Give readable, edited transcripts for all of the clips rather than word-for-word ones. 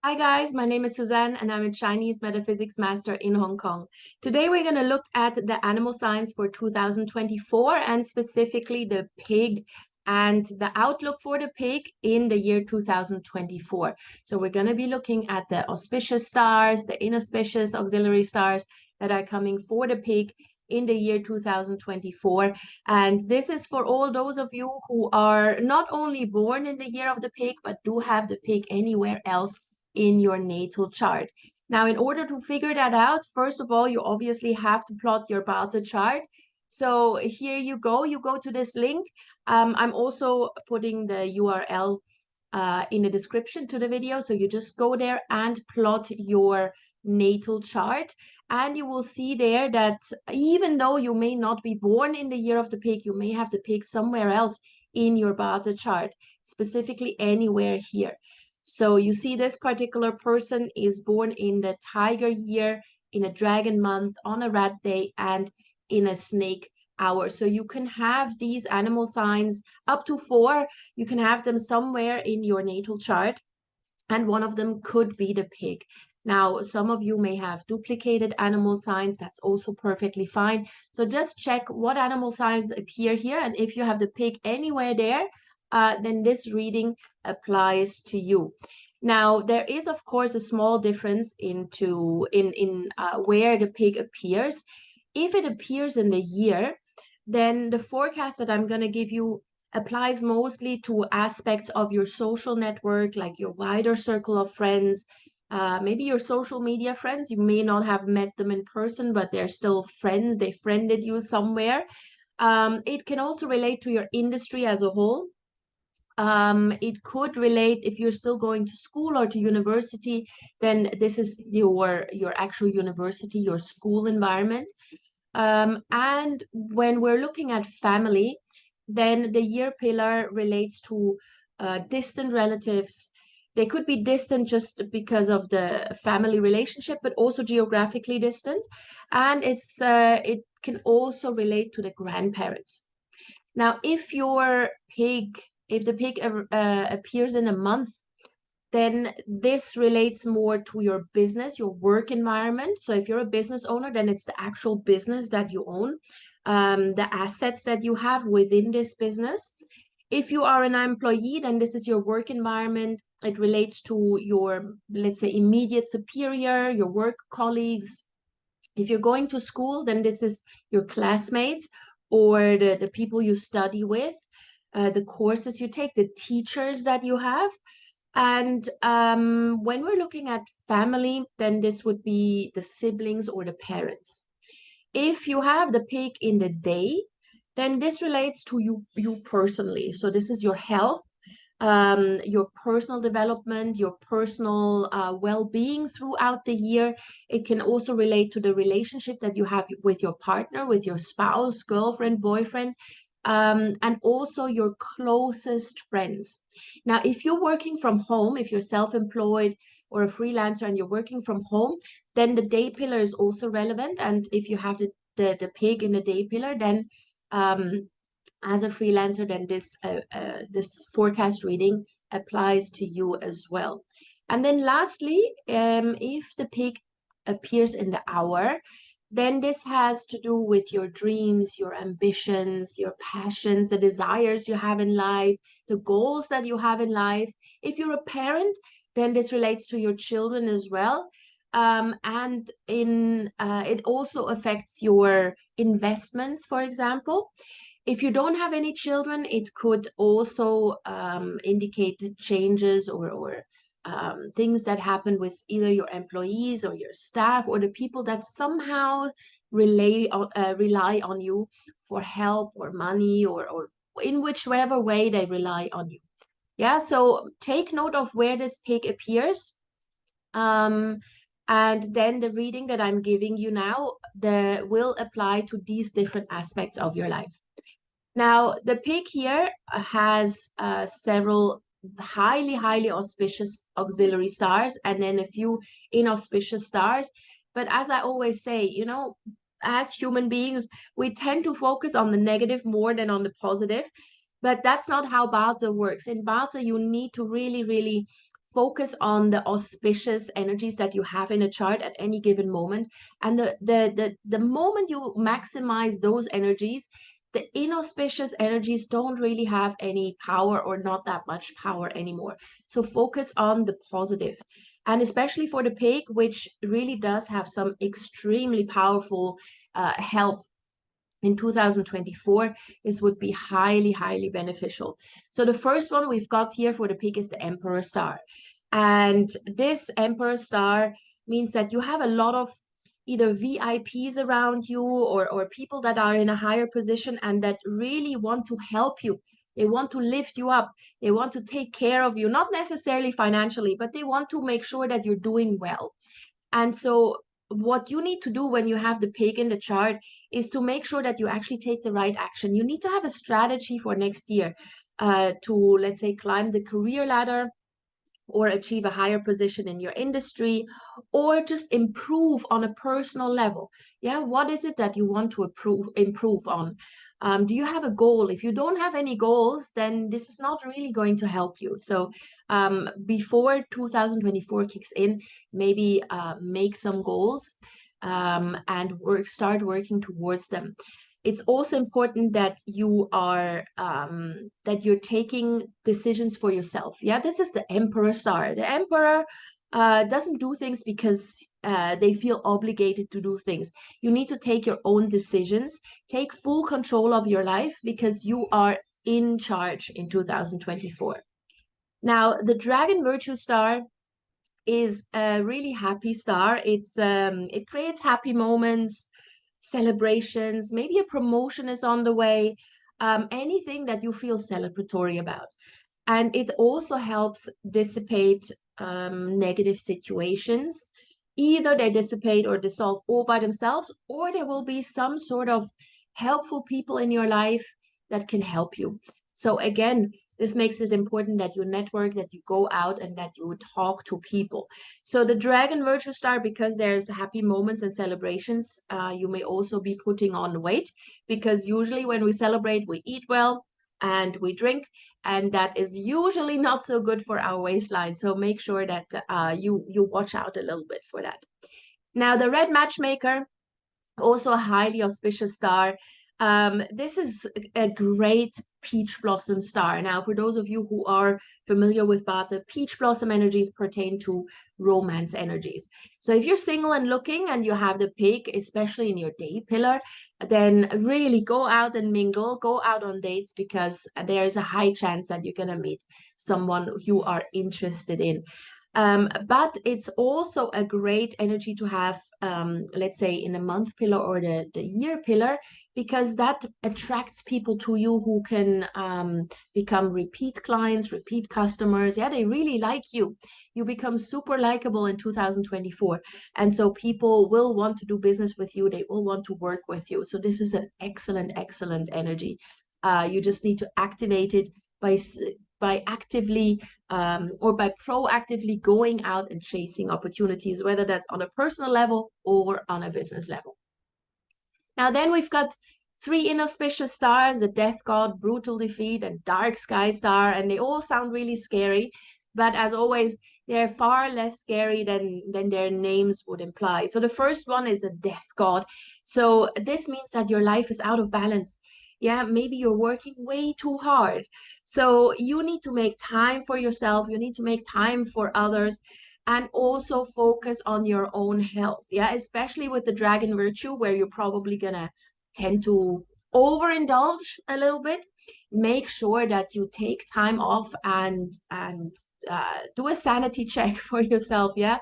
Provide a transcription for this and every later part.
Hi guys, my name is Suzanne and I'm a Chinese metaphysics master in Hong Kong. Today we're going to look at the animal signs for 2024 and specifically the pig and the outlook for the pig in the year 2024. So we're going to be looking at the auspicious stars, the inauspicious auxiliary stars that are coming for the pig in the year 2024. And this is for all those of you who are not only born in the year of the pig, but do have the pig anywhere else in your natal chart. Now, in order to figure that out, first of all, you obviously have to plot your Bazi chart. So here you go. You go to this link. I'm also putting the URL in the description to the video. So you just go there and plot your natal chart. And you will see there that even though you may not be born in the year of the pig, you may have the pig somewhere else in your Bazi chart, specifically anywhere here. So you see this particular person is born in the tiger year, in a dragon month, on a rat day, and in a snake hour. So you can have these animal signs up to 4. You can have them somewhere in your natal chart, and one of them could be the pig. Now, some of you may have duplicated animal signs. That's also perfectly fine. So just check what animal signs appear here. And if you have the pig anywhere there, then this reading applies to you. Now, there is, of course, a small difference in where the pig appears. If it appears in the year, then the forecast that I'm going to give you applies mostly to aspects of your social network, like your wider circle of friends, maybe your social media friends. You may not have met them in person, but they're still friends. They friended you somewhere. It can also relate to your industry as a whole. It could relate if you're still going to school or to university, then this is your actual university, your school environment. And when we're looking at family, then the year pillar relates to distant relatives. They could be distant just because of the family relationship, but also geographically distant. And it can also relate to the grandparents. Now, if the pig appears in a month, then this relates more to your business, your work environment. So if you're a business owner, then it's the actual business that you own, the assets that you have within this business. If you are an employee, then this is your work environment. It relates to your, let's say, immediate superior, your work colleagues. If you're going to school, then this is your classmates or the people you study with, the courses you take, the teachers that you have. And when we're looking at family, then this would be the siblings or the parents. If you have the pig in the day, then this relates to you personally. So this is your health, your personal development, your personal well-being throughout the year. It can also relate to the relationship that you have with your partner, with your spouse, girlfriend, boyfriend, and also your closest friends. Now, if you're working from home, if you're self-employed or a freelancer and you're working from home, then the day pillar is also relevant. And if you have the pig in the day pillar, then as a freelancer, then this forecast reading applies to you as well. And then lastly, if the pig appears in the hour, then this has to do with your dreams, your ambitions, your passions, the desires you have in life, the goals that you have in life. If you're a parent, then this relates to your children as well. And it also affects your investments, for example. If you don't have any children, it could also indicate changes or things that happen with either your employees or your staff or the people that somehow rely on you for help or money or in whichever way they rely on you. Yeah, so take note of where this pig appears. And then the reading that I'm giving you now will apply to these different aspects of your life. Now, the pig here has several highly auspicious auxiliary stars and then a few inauspicious stars. But as I always say, as human beings, we tend to focus on the negative more than on the positive. But that's not how Bazi works. In Bazi, you need to really focus on the auspicious energies that you have in a chart at any given moment. And the moment you maximize those energies, the inauspicious energies don't really have any power or not that much power anymore. So focus on the positive. And especially for the pig, which really does have some extremely powerful help in 2024, this would be highly, highly beneficial. So the first one we've got here for the pig is the Emperor Star. And this Emperor Star means that you have a lot of either VIPs around you or people that are in a higher position and that really want to help you. They want to lift you up. They want to take care of you, not necessarily financially, but they want to make sure that you're doing well. And so what you need to do when you have the pig in the chart is to make sure that you actually take the right action. You need to have a strategy for next year to, let's say, climb the career ladder or achieve a higher position in your industry, or just improve on a personal level. Yeah, what is it that you want to improve on? Do you have a goal? If you don't have any goals, then this is not really going to help you. So before 2024 kicks in, maybe make some goals and start working towards them. It's also important that you are that you're taking decisions for yourself. Yeah, this is the Emperor Star. The Emperor doesn't do things because they feel obligated to do things. You need to take your own decisions, take full control of your life because you are in charge in 2024. Now, the Dragon Virtue Star is a really happy star. It creates happy moments, celebrations, maybe a promotion is on the way, anything that you feel celebratory about. And it also helps dissipate negative situations. Either they dissipate or dissolve all by themselves, or there will be some sort of helpful people in your life that can help you. So again, this makes it important that you network, that you go out and that you talk to people. So the Dragon Virtue Star, because there's happy moments and celebrations, you may also be putting on weight because usually when we celebrate, we eat well and we drink, and that is usually not so good for our waistline. So make sure that you watch out a little bit for that. Now, the Red Matchmaker, also a highly auspicious star. This is a great peach blossom star. Now, for those of you who are familiar with Bazi, peach blossom energies pertain to romance energies. So if you're single and looking and you have the pig, especially in your day pillar, then really go out and mingle, go out on dates because there is a high chance that you're going to meet someone you are interested in. But it's also a great energy to have, let's say, in a month pillar or the year pillar, because that attracts people to you who can become repeat clients, repeat customers. Yeah, they really like you. You become super likable in 2024. And so people will want to do business with you. They will want to work with you. So this is an excellent, excellent energy. You just need to activate it by actively or by proactively going out and chasing opportunities, whether that's on a personal level or on a business level. Now then we've got three inauspicious stars, the Death God, Brutal Defeat, and Dark Sky Star, and they all sound really scary. But as always, they're far less scary than their names would imply. So the first one is a Death God. So this means that your life is out of balance. Yeah, maybe you're working way too hard. So you need to make time for yourself. You need to make time for others and also focus on your own health. Yeah, especially with the Dragon Virtue, where you're probably gonna tend to overindulge a little bit. Make sure that you take time off and do a sanity check for yourself. Yeah,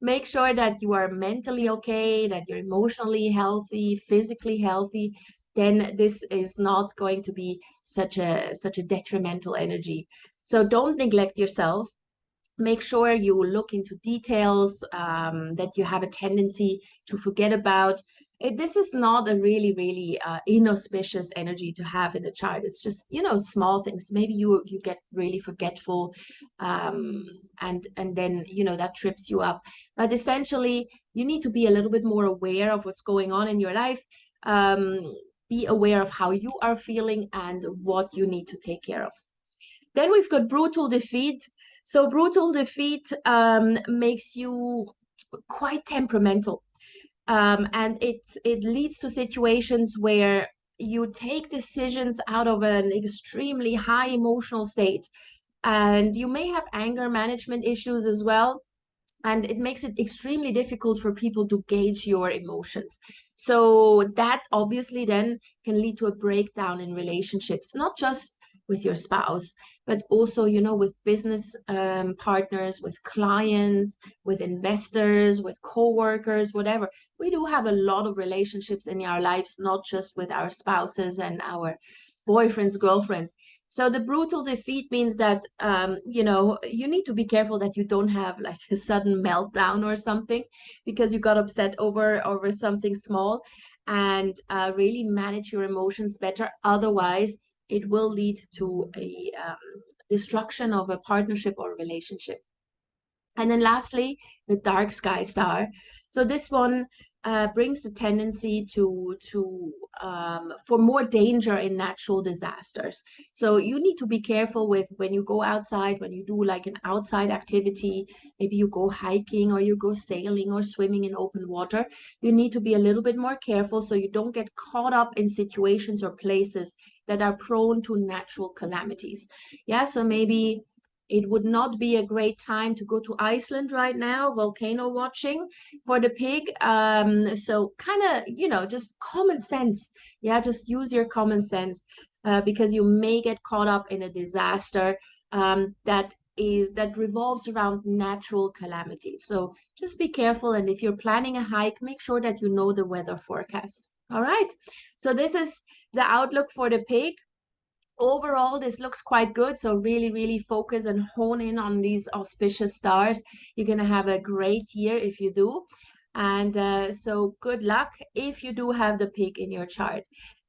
make sure that you are mentally okay, that you're emotionally healthy, physically healthy. Then this is not going to be such a detrimental energy. So don't neglect yourself. Make sure you look into details that you have a tendency to forget about. This is not a really, really inauspicious energy to have in the chart. It's just, small things. Maybe you get really forgetful and then, that trips you up. But essentially, you need to be a little bit more aware of what's going on in your life. Be aware of how you are feeling and what you need to take care of. Then we've got brutal defeat. So brutal defeat makes you quite temperamental. And it leads to situations where you take decisions out of an extremely high emotional state. And you may have anger management issues as well, and it makes it extremely difficult for people to gauge your emotions. So that obviously then can lead to a breakdown in relationships, not just with your spouse, but also, with business partners, with clients, with investors, with co-workers, whatever. We do have a lot of relationships in our lives, not just with our spouses and our boyfriends, girlfriends. So the brutal defeat means that you need to be careful that you don't have like a sudden meltdown or something because you got upset over something small, and really manage your emotions better. Otherwise, it will lead to a destruction of a partnership or relationship. And then lastly, the dark sky star. So this one brings a tendency to for more danger in natural disasters. So you need to be careful with when you go outside, when you do like an outside activity, maybe you go hiking or you go sailing or swimming in open water. You need to be a little bit more careful so you don't get caught up in situations or places that are prone to natural calamities. Yeah, so maybe it would not be a great time to go to Iceland right now, volcano watching for the pig. So kind of, just common sense. Yeah, just use your common sense because you may get caught up in a disaster that revolves around natural calamities. So just be careful. And if you're planning a hike, make sure that you know the weather forecast. All right. So this is the outlook for the pig. Overall, this looks quite good. So really, really focus and hone in on these auspicious stars. You're going to have a great year if you do. And so good luck if you do have the pig in your chart.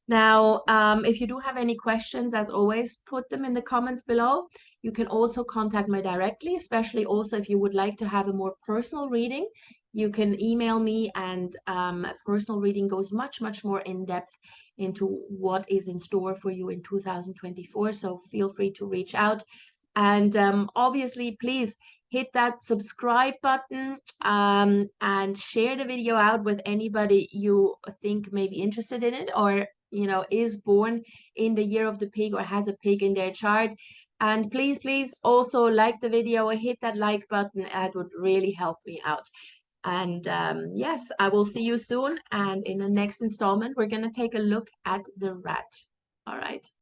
Now, if you do have any questions, as always, put them in the comments below. You can also contact me directly, especially also if you would like to have a more personal reading. You can email me, and a personal reading goes much, much more in depth into what is in store for you in 2024. So feel free to reach out. And obviously, please hit that subscribe button and share the video out with anybody you think may be interested in it, or is born in the year of the pig or has a pig in their chart. And please also like the video, hit that like button. That would really help me out. And yes, I will see you soon. And in the next installment, we're going to take a look at the rat. All right.